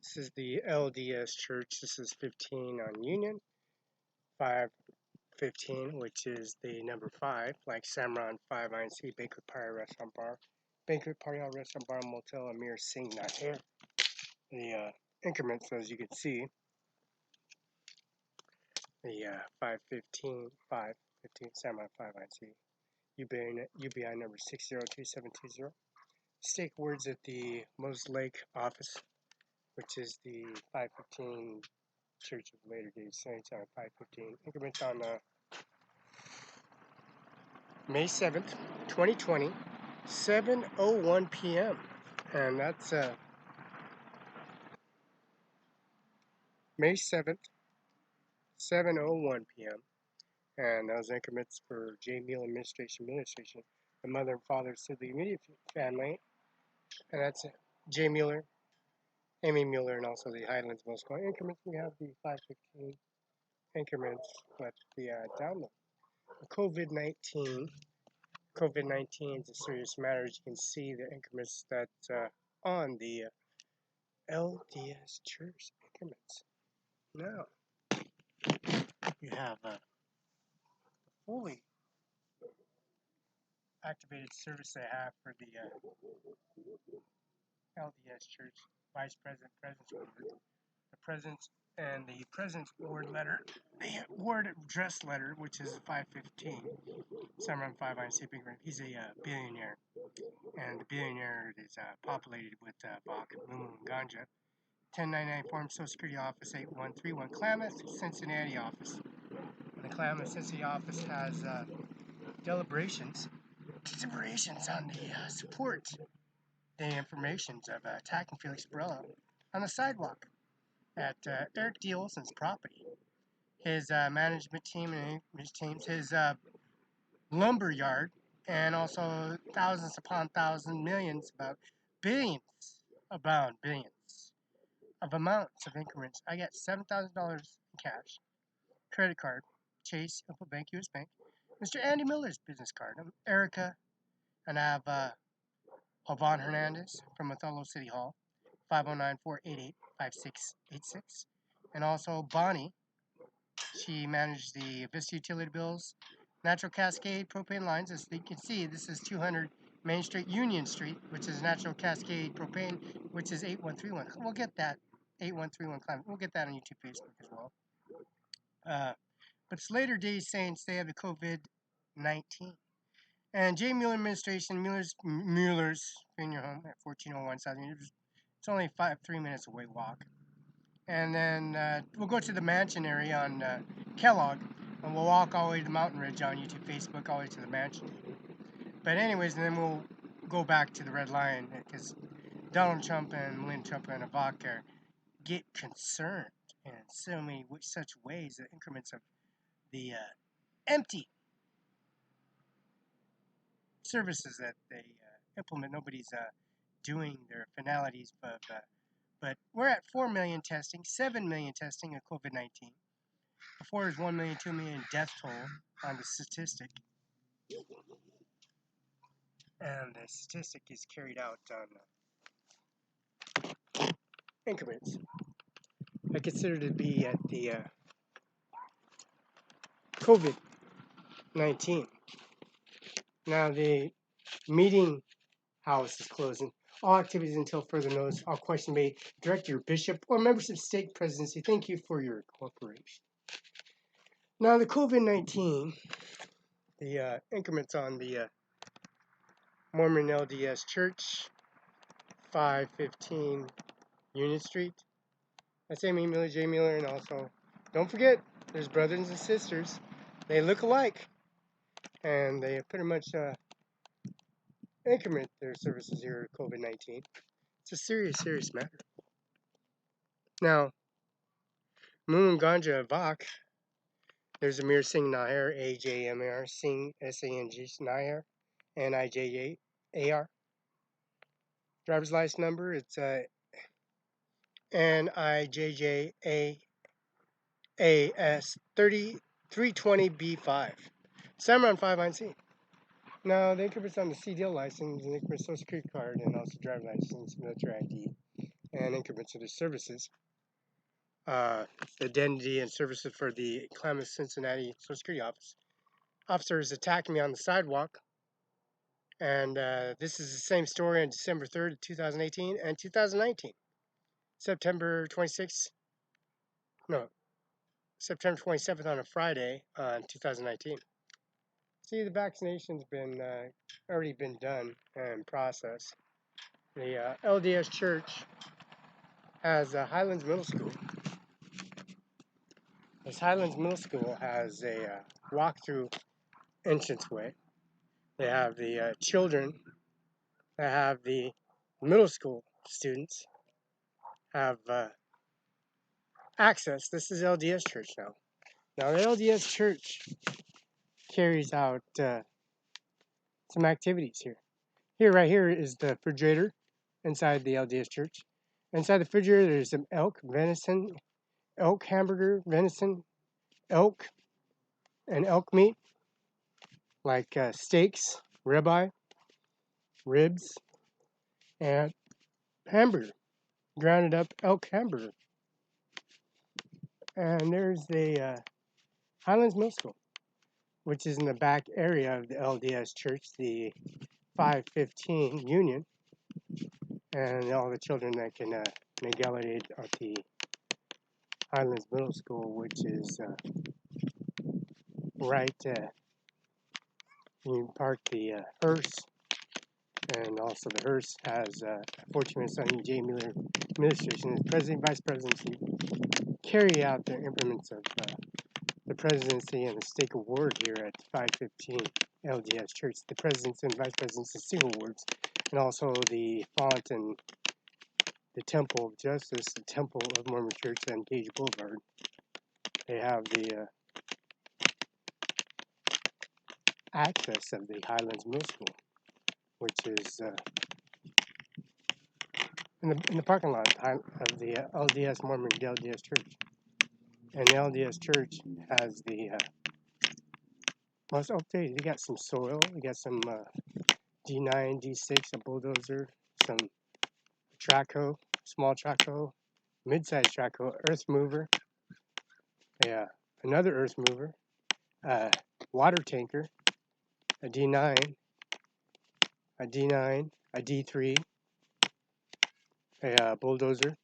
This is the LDS Church. This is 15 on Union. 515, which is the number 5, like Cimaron 5 INC, Banquet Party Restaurant Bar. Banquet Party Restaurant Bar Motel, Ajmer, SINGH, Nijjar. The increments, as you can see, the 515, 515, Cimaron 5 INC. UBI number 602720. Stake words at the Moses Lake office, which is the 515 Church of Latter Day Saints on 515. Increments on May 7th, 2020, 7:01 p.m. And that's May 7th, 7:01 p.m. And those increments for J. Mueller Administration, the mother and father to the immediate family. And that's J. Mueller, Amy Mueller, and also the Highlands Middle School increments. We have the 515 increments, but the download. COVID-19 is a serious matter. As you can see, the increments that on the LDS Church increments. Now, you have a fully activated service they have for the LDS Church Vice President, President's Board, the President's and the President's Board letter, the Board address letter, which is 515, Cimaron 5 INC. He's a billionaire, and the billionaire is populated with Bach, Mumu, and Ganja. 1099 Form Social Security Office 8131, Klamath, Cincinnati office. And the Klamath, Cincinnati office has deliberations on the support the informations of attacking Felix Barela on the sidewalk at Eric D. Olson's property. His management team and his teams, his lumber yard, and also thousands upon thousands, millions, billions of amounts of increments. I got $7,000 in cash, credit card, Chase, Impel Bank, US Bank, Mr. Andy Miller's business card, Erica, and I have YVONE Hernandez from Othello City Hall, 509-488-5686, and also Bonnie. She managed the Vista utility bills, natural cascade propane lines. As you can see, this is 200 Main Street, Union Street, which is natural cascade propane, which is 8131. We'll get that 8131 climate. We'll get that on YouTube, Facebook as well. But it's Latter Day Saints. They have the COVID-19. And J. Mueller Administration, Mueller's in your home at 1401 South Union. It's only 3 minutes away walk. And then we'll go to the mansion area on Kellogg, and we'll walk all the way to the Mountain Ridge on YouTube, Facebook, all the way to the mansion. But anyways, and then we'll go back to the Red Lion, because Donald Trump and Melinda Trump and Ivanka get concerned in so many such ways, the increments of the empty services that they implement. Nobody's doing their finalities, but we're at 4 million testing, 7 million testing of COVID-19. Before there's 1 million, 2 million death toll on the statistic. And the statistic is carried out on increments. I consider to be at the COVID-19. Now the meeting house is closing. All activities until further notice. All questions may direct to your bishop or members of stake presidency. Thank you for your cooperation. Now the COVID-19, the increments on the Mormon LDS Church, 515 Union Street. That's Amy Mueller, J. Mueller, and also, don't forget, there's brothers and sisters. They look alike, and they pretty much increment their services here at COVID-19. It's a serious matter. Now, Moon Ganja Vak, there's Amir Singh Nijjar, AJMR, Singh, SANG, Nijjar, NIJAR. Driver's license number, it's NIJJAAS 320B5. Cimaron 5 INC. Now, the increments on the CDL license, the increment social security card, and also driver's license, military ID. and increments of the services. The identity and services for the Klamath Cincinnati Social Security Office. Officers attacked me on the sidewalk, and this is the same story on December 3rd, 2018 and 2019. September 26th, no, September 27th on a Friday on 2019. See, the vaccination's been already been done and processed. The LDS Church has Highlands Middle School. This Highlands Middle School has a walk-through entranceway. They have the children that have the middle school students have access. This is LDS Church now. Now, the LDS Church carries out some activities here. Right here is the refrigerator inside the LDS Church. Inside the refrigerator, there's some elk, venison, elk hamburger, venison, elk, and elk meat, like steaks, ribeye, ribs, and hamburger, grounded up elk hamburger. And there's the Highlands Middle School, which is in the back area of the LDS Church, the 515 Union, and all the children that can Megalitid at the Highlands Middle School, which is right, you park the hearse, and also the hearse has 14 minutes on J. Miller administration. The president, vice presidency carry out the implements of the presidency and the stake award here at 515 LDS Church. The presidents and vice presidents and stake awards, and also the font and the Temple of Justice, the Temple of Mormon Church on Gage Boulevard. They have the access of the Highlands Middle School, which is in the parking lot of the LDS Mormon LDS Church. And the LDS Church has the most updated. You got some soil, you got some D9, D6, a bulldozer, some track hoe, small track hoe, mid-sized track hoe, earth mover, another earth mover, water tanker, a D9, a D9, a D3, a bulldozer,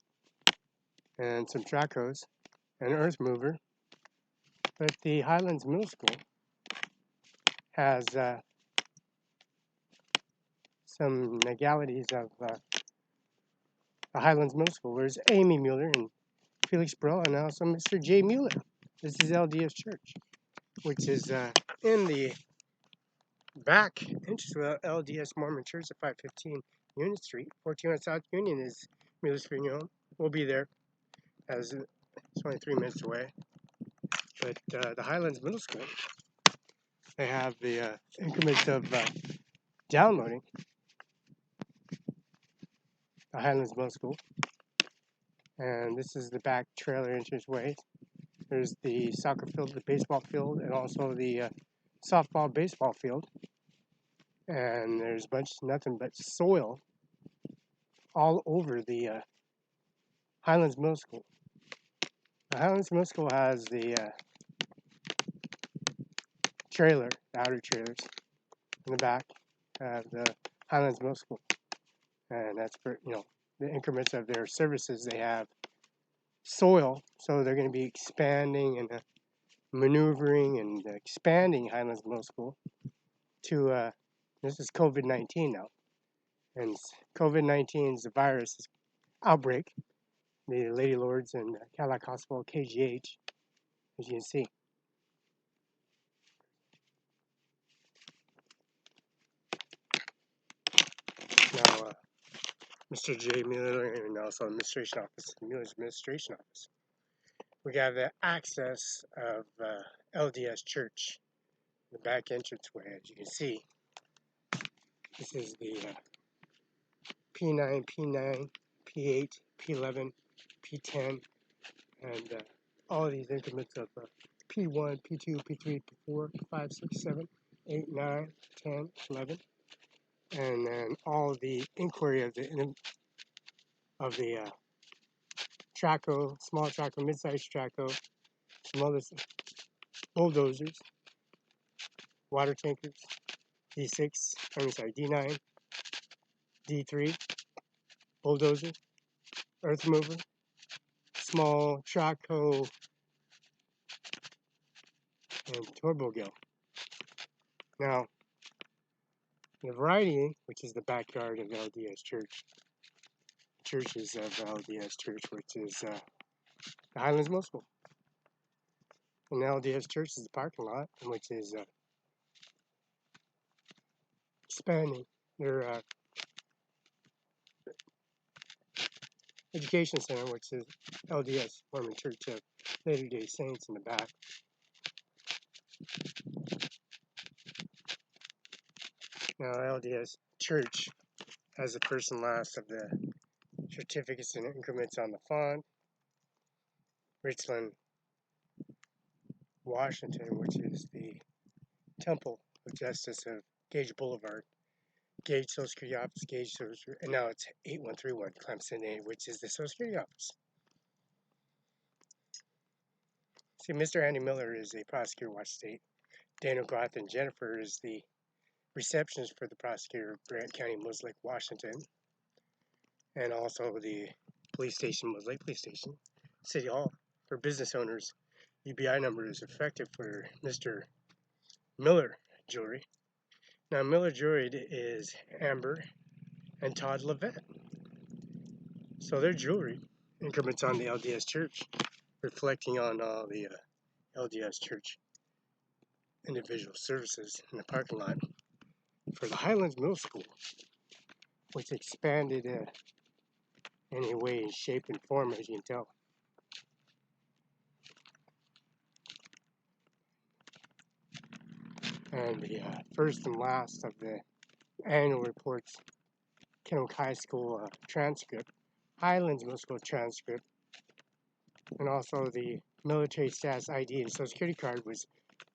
and some track hoes, an earth mover. But the Highlands Middle School has some legalities of the Highlands Middle School. There's Amy Mueller and Felix Barela, and also Mr. J. Mueller. This is LDS Church, which is in the back entrance of LDS Mormon Church at 515 Union Street. 14 South Union is Mueller's funeral home. We'll be there, as it's only 3 minutes away. But the Highlands Middle School, they have the increments of downloading the Highlands Middle School. And this is the back trailer entranceway. There's the soccer field, the baseball field, and also the softball baseball field. And there's nothing but soil all over the Highlands Middle School. The Highlands Middle School has the trailer, the outer trailers, in the back of the Highlands Middle School. And that's for, the increments of their services. They have soil, so they're going to be expanding and maneuvering and expanding Highlands Middle School to, this is COVID-19 now. And COVID-19 is a virus outbreak. The Lady Lords and Cadillac Hospital, KGH, as you can see. Now, Mr. J. Miller and also Administration Office, Miller's Administration Office. We got the access of LDS Church, the back entranceway, as you can see. This is the P9, P9, P8, P11, P10, and all of these increments of P1, P2, P3, P4, P5, 6, 7, 8, 9, 10, 11, and then all the inquiry of the of the Traco, small Traco, mid-sized Traco, some other bulldozers, water tankers, D6, D9, D3, bulldozer, earth mover, small Traco, and turbo gill. Now, the variety, which is the backyard of LDS Church, churches of LDS Church, which is the Highlands Middle School. And the LDS Church is the parking lot, which is expanding their education center, which is LDS, Mormon Church of Latter-day Saints in the back. Now, LDS Church has the first and last of the certificates and increments on the font. Richland, Washington, which is the Temple of Justice of Gage Boulevard. Gage Social Security Office, Gage Social Security, and now it's 8131 Clemson A, which is the Social Security Office. See, Mr. Andy Miller is a prosecutor of Washington State. Daniel Goth and Jennifer is the receptionist for the prosecutor of Grant County, Moses Lake, Washington. And also the police station, Moses Lake Police Station. City Hall. For business owners, UBI number is effective for Mr. Miller Jewelry. Now, Miller Jewelry is Amber and Todd Levette. So their jewelry increments on the LDS Church, reflecting on all the LDS Church individual services in the parking lot for the Highlands Middle School, which expanded in any way, shape, and form, as you can tell. And the first and last of the annual reports, Kennewick High School transcript, Highlands Middle School transcript, and also the military status ID and Social Security card was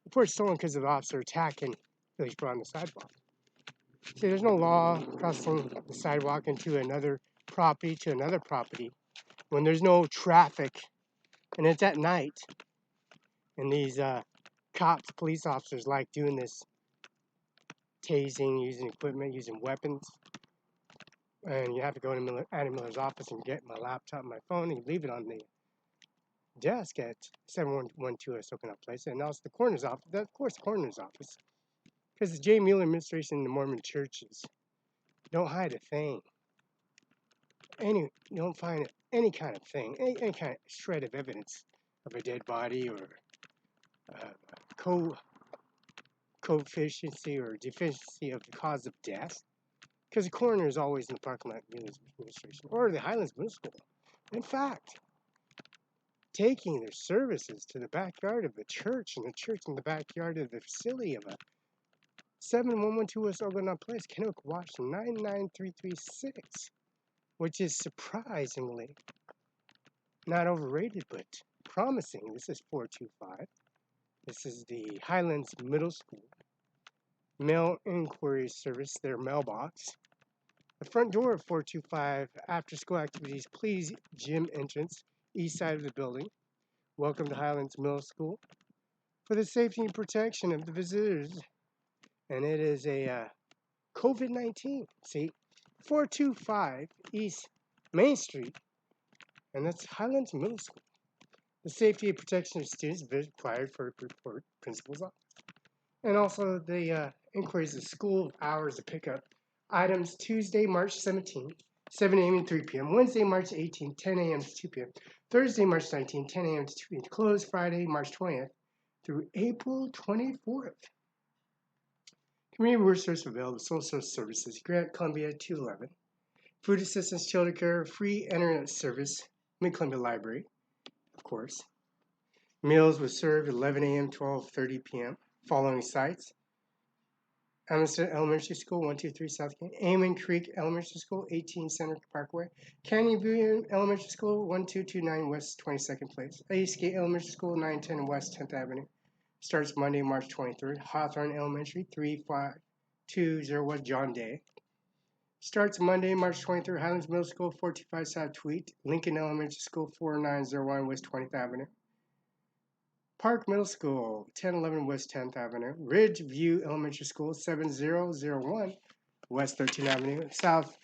reported stolen because of the officer attacking Village Broad on the sidewalk. See, there's no law crossing the sidewalk into another property to another property when there's no traffic, and it's at night, and these cops, police officers like doing this tasing, using equipment, using weapons. And you have to go to Andy Miller's office and get my laptop and my phone and leave it on the desk at 7112 Soconaw Place. And also the coroner's office, of course, the coroner's office. Because the J. Mueller administration and the Mormon churches don't hide a thing. You don't find any kind of thing, any kind of shred of evidence of a dead body or coefficiency or deficiency of the cause of death. Because the coroner is always in the parking lot of the administration or the Highlands Middle School. In fact, taking their services to the backyard of the church and the church in the backyard of the facility of a 7112 West Ogonaw Place, Kennewick, Washington, 99336, which is surprisingly not overrated but promising. This is 425. This is the Highlands Middle School Mail Inquiry Service, their mailbox. The front door of 425, after school activities, please, gym entrance, east side of the building. Welcome to Highlands Middle School. For the safety and protection of the visitors, and it is a COVID-19. See, 425 East Main Street, and that's Highlands Middle School. The safety and protection of students is required for report principal's office. And also the inquiries of school hours of pickup. Items Tuesday, March 17th, 7 a.m. to 3 p.m. Wednesday, March 18th, 10 a.m. to 2 p.m. Thursday, March 19th, 10 a.m. to 2 p.m. Closed Friday, March 20th through April 24th. Community resource available, social service services, Grant Columbia 211. Food assistance, children care, free internet service, Mid-Columbia Library, of course. Meals was served 11 a.m., 12:30 p.m. Following sites: Amundsen Elementary School, 123 South Canyon; Amon Creek Elementary School, 18 Center Parkway; Canyon View Elementary School, 1229 West 22nd Place; Eastgate Elementary School, 910 West 10th Avenue. Starts Monday, March 23rd. Hawthorne Elementary, 3520 West John Day. Starts Monday, March 23rd, Highlands Middle School, 425 South Tweet, Lincoln Elementary School, 4901 West 20th Avenue. Park Middle School, 1011 West 10th Avenue. Ridge View Elementary School, 7001 West 13th Avenue. South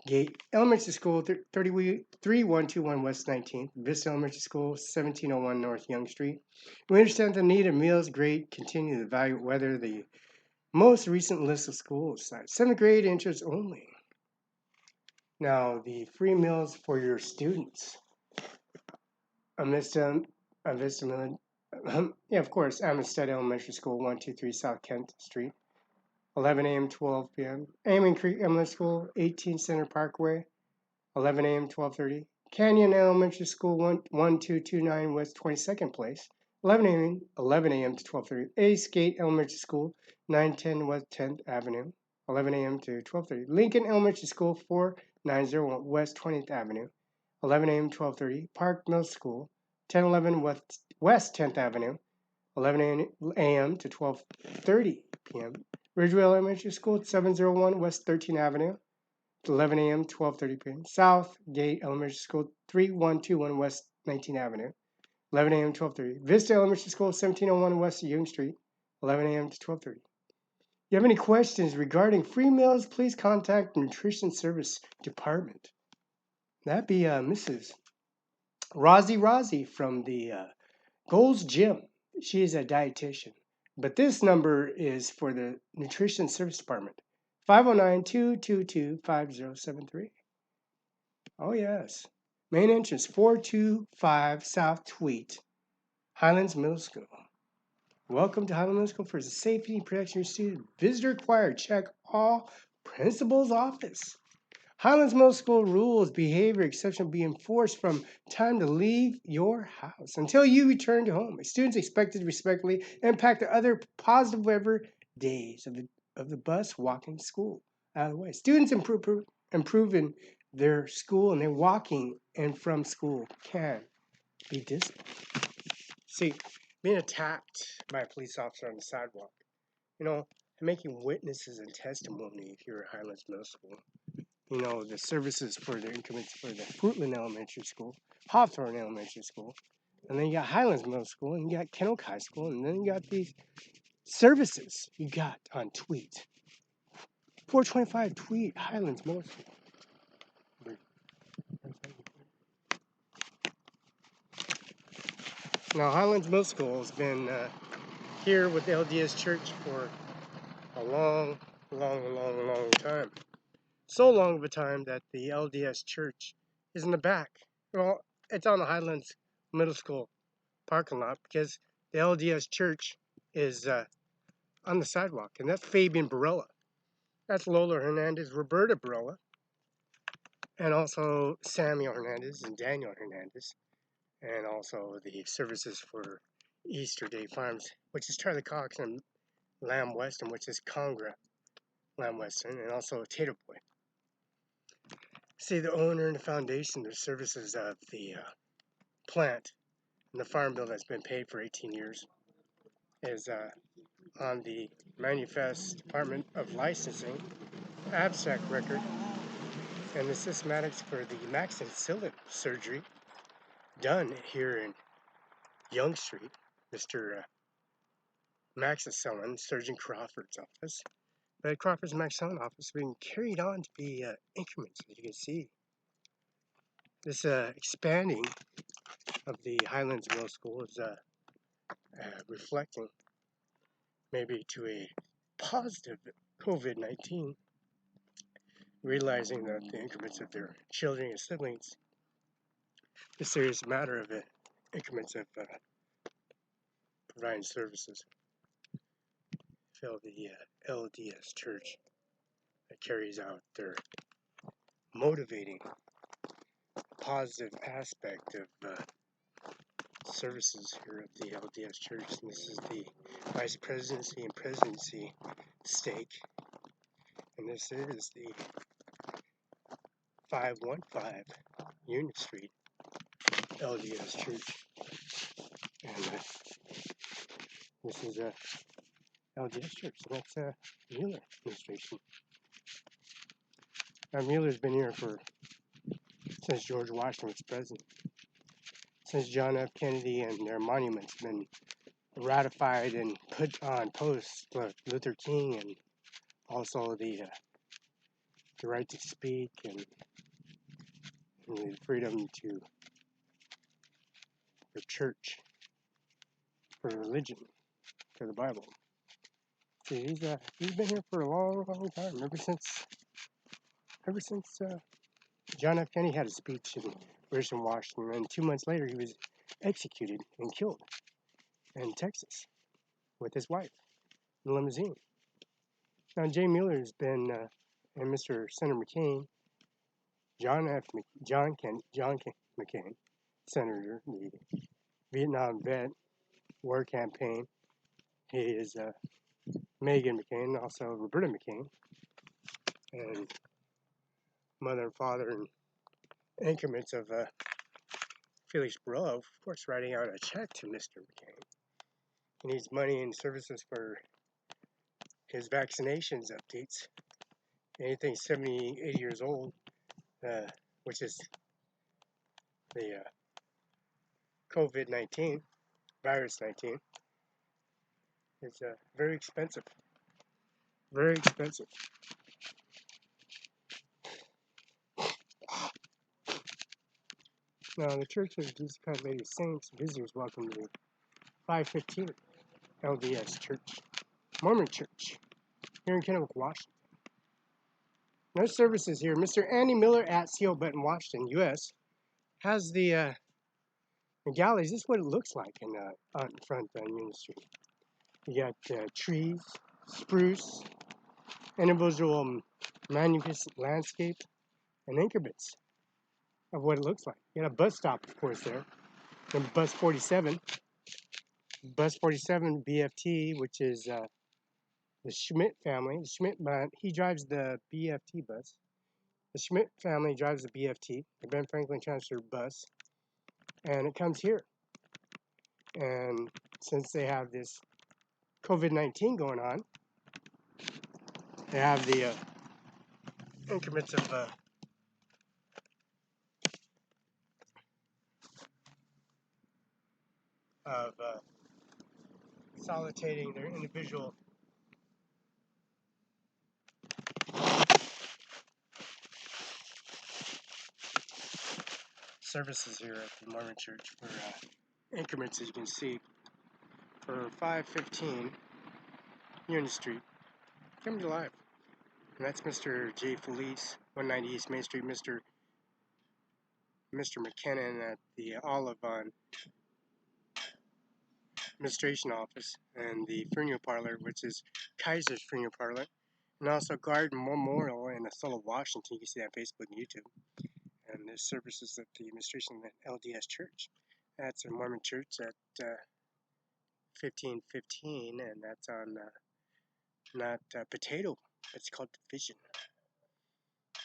Gate Elementary School, 3121 West 19th. Vista Elementary School, 1701 North Young Street. We understand the need of meals. Great. Continue to evaluate whether the most recent list of schools. 7th grade interest only. Now, the free meals for your students. Amistad, yeah, of course, Amistad Elementary School, 123 South Kent Street, 11 a.m., 12 p.m. Amon Creek Elementary School, 18 Center Parkway, 11 a.m., 12:30. Canyon Elementary School, 1229 West 22nd Place, 11 a.m. to 12:30. Ace Gate Elementary School, 910 West 10th Avenue, 11 a.m. to 12:30. Lincoln Elementary School, 4901 West 20th Avenue, 11 a.m. 12:30. Park Middle School, 1011 West 10th Avenue, 11 a.m. to 12:30 p.m. Ridgeway Elementary School, 701 West 13th Avenue, 11 a.m. 12:30 p.m. South Gate Elementary School, 3121 West 19th Avenue, 11 a.m. 12:30. Vista Elementary School, 1701 West Young Street, 11 a.m. to 12:30. If you have any questions regarding free meals, please contact the Nutrition Service Department. That'd be Mrs. Rozzy from the Gold's Gym. She is a dietitian. But this number is for the Nutrition Service Department. 509-222-5073. Oh, yes. Main entrance, 425 South Tweet, Highlands Middle School. Welcome to Highlands Middle School for the safety and protection of your student. Visitor required. Check all principal's office. Highlands Middle School rules, behavior, exception will be enforced from time to leave your house until you return to home. Students expected to respectfully impact the other positive ever days of the bus walking to school out of the way. Students improve in their school and their walking and from school can be disciplined. See, being attacked by a police officer on the sidewalk, making witnesses and testimony if you're at Highlands Middle School. The services for the increments for the Fruitland Elementary School, Hawthorne Elementary School, and then you got Highlands Middle School, and you got Kenoke High School, and then you got these services you got on Tweet. 425 Tweet, Highlands Middle School. Now, Highlands Middle School has been here with the LDS Church for a long time. So long of a time that the LDS Church is in the back. Well, it's on the Highlands Middle School parking lot because the LDS Church is on the sidewalk, and that's Fabian Barela. That's Lola Hernandez, Roberta Barela, and also Samuel Hernandez and Daniel Hernandez, and also the services for Easter Day Farms, which is Charlie Cox and Lamb Weston, which is Congra Lamb Weston, and also Tater Boy. See, the owner and the foundation, the services of the plant and the farm bill that's been paid for 18 years is on the Manifest Department of Licensing abstract record and the systematics for the maxillary surgery done here in Young Street, Mr. Maxillary Surgeon Crawford's office. But Crawford's Maxillary office being carried on to be increments, as you can see. This expanding of the Highlands Middle School is reflecting maybe to a positive COVID-19, realizing that the increments of their children and siblings, the serious matter of it, increments of providing services. Feel the LDS Church that carries out their motivating, positive aspect of services here at the LDS Church. And this is the Vice Presidency and Presidency stake. And this is the 515 Union Street LDS Church. And this is a LDS Church. So that's Mueller administration. Now, Mueller's been here since George Washington was president. Since John F. Kennedy and their monuments been ratified and put on posts, Luther King, and also the right to speak and the freedom for church, for religion, for the Bible. See, he's been here for a long, long time. Ever since John F. Kennedy had a speech in Richmond, Washington, and 2 months later he was executed and killed in Texas with his wife in a limousine. Now, Jay Mueller's been, and Mr. Senator McCain, John McCain, Senator, the Vietnam vet, war campaign. He is Megan McCain, also Roberta McCain, and mother and father and increments of Felix Barela, of course, writing out a check to Mr. McCain. He needs money and services for his vaccinations updates. Anything 70, 80 years old, which is the COVID-19, virus 19, is very expensive. Very expensive. Now, the Church of Jesus Christ Lady of Saints visitors welcome to 515 LDS Church, Mormon Church, here in Kennewick, Washington. No services here. Mr. Andy Miller at CO Button, Washington, U.S. has the galleries. This is what it looks like out in front on Union Street. You got trees, spruce, individual magnificent landscape, and increments of what it looks like. You got a bus stop, of course, there. And bus 47. Bus 47 BFT, which is the Schmidt family. The Schmidt man, he drives the BFT bus. The Schmidt family drives the BFT, the Ben Franklin Transfer bus, and it comes here. And since they have this COVID-19 going on, they have the increments of solitating their individual services here at the Mormon Church for increments, as you can see, for 515 Union Street, coming to life. And that's Mr. J. Felice, 190 East Main Street, Mr. McKinnon at the Olive Administration Office, and the funeral parlor, which is Kaiser's Funeral Parlor, and also Garden Memorial in Othello, Washington. You can see that on Facebook and YouTube. And the services of the administration of the LDS Church. That's a Mormon church at 1515, and that's on not Potato, it's called Division.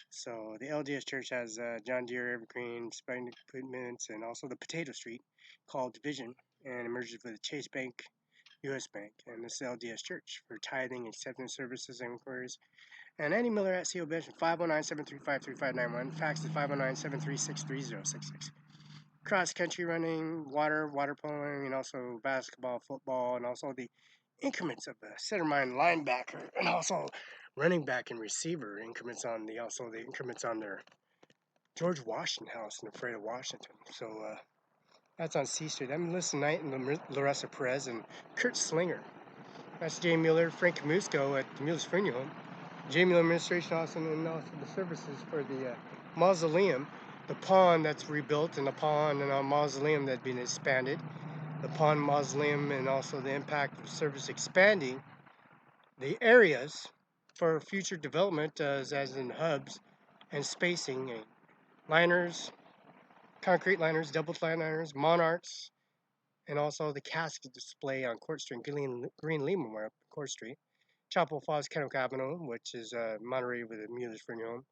So the LDS Church has John Deere, Evergreen, Spine Equipments, and also the Potato Street called Division, and it merges with the Chase Bank, U.S. Bank, and this is LDS Church for tithing, acceptance services, and inquiries. And Andy Miller at CO Bench, 509-735-3591. Fax is 509-736-3066. Cross country running, water poloing, and also basketball, football, and also the increments of the centerman linebacker, and also running back and receiver increments on the increments on their George Washington house in the Parade of Washington. So that's on C Street. I'm Melissa Knight and Larissa Perez and Kurt Slinger. That's Jay Mueller, Frank Musco at the Mueller's Funeral Home. Jay Mueller Administration Awesome, and also the services for the mausoleum, the pond that's rebuilt, and the pond and a mausoleum that's been expanded, the pond mausoleum, and also the impact of service expanding the areas for future development, as in hubs and spacing, and liners, concrete liners, double liners, monarchs, and also the casket display on Court Street, Green Lee Memorial, Court Street. Chapel Falls, Kennewick Avenue, which is Monterey with a Mueller's Funeral Home,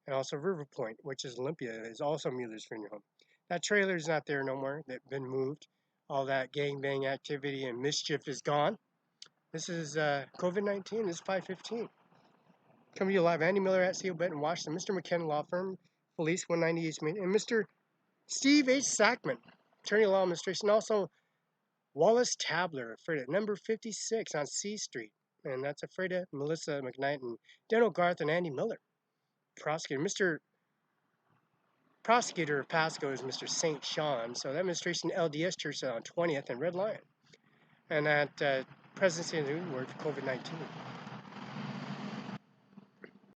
and also River Point, which is Olympia, is also Mueller's Funeral Home. That trailer is not there no more. They've been moved. All that gangbang activity and mischief is gone. This is COVID-19. This is 515. Coming to you live, Andy Miller at CO Benton, Washington, Mr. McKenna Law Firm, Police 190 East Main, and Mr. Steve H. Sackman, Attorney Law Administration, also Wallace Tabler, Freda, number 56 on C Street, and that's Freda, Melissa McKnight, and Daniel Garth, and Andy Miller. Prosecutor of Pasco is Mr. St. Sean, so that administration LDS Church on 20th and Red Lion, and that presidency of the word for COVID-19.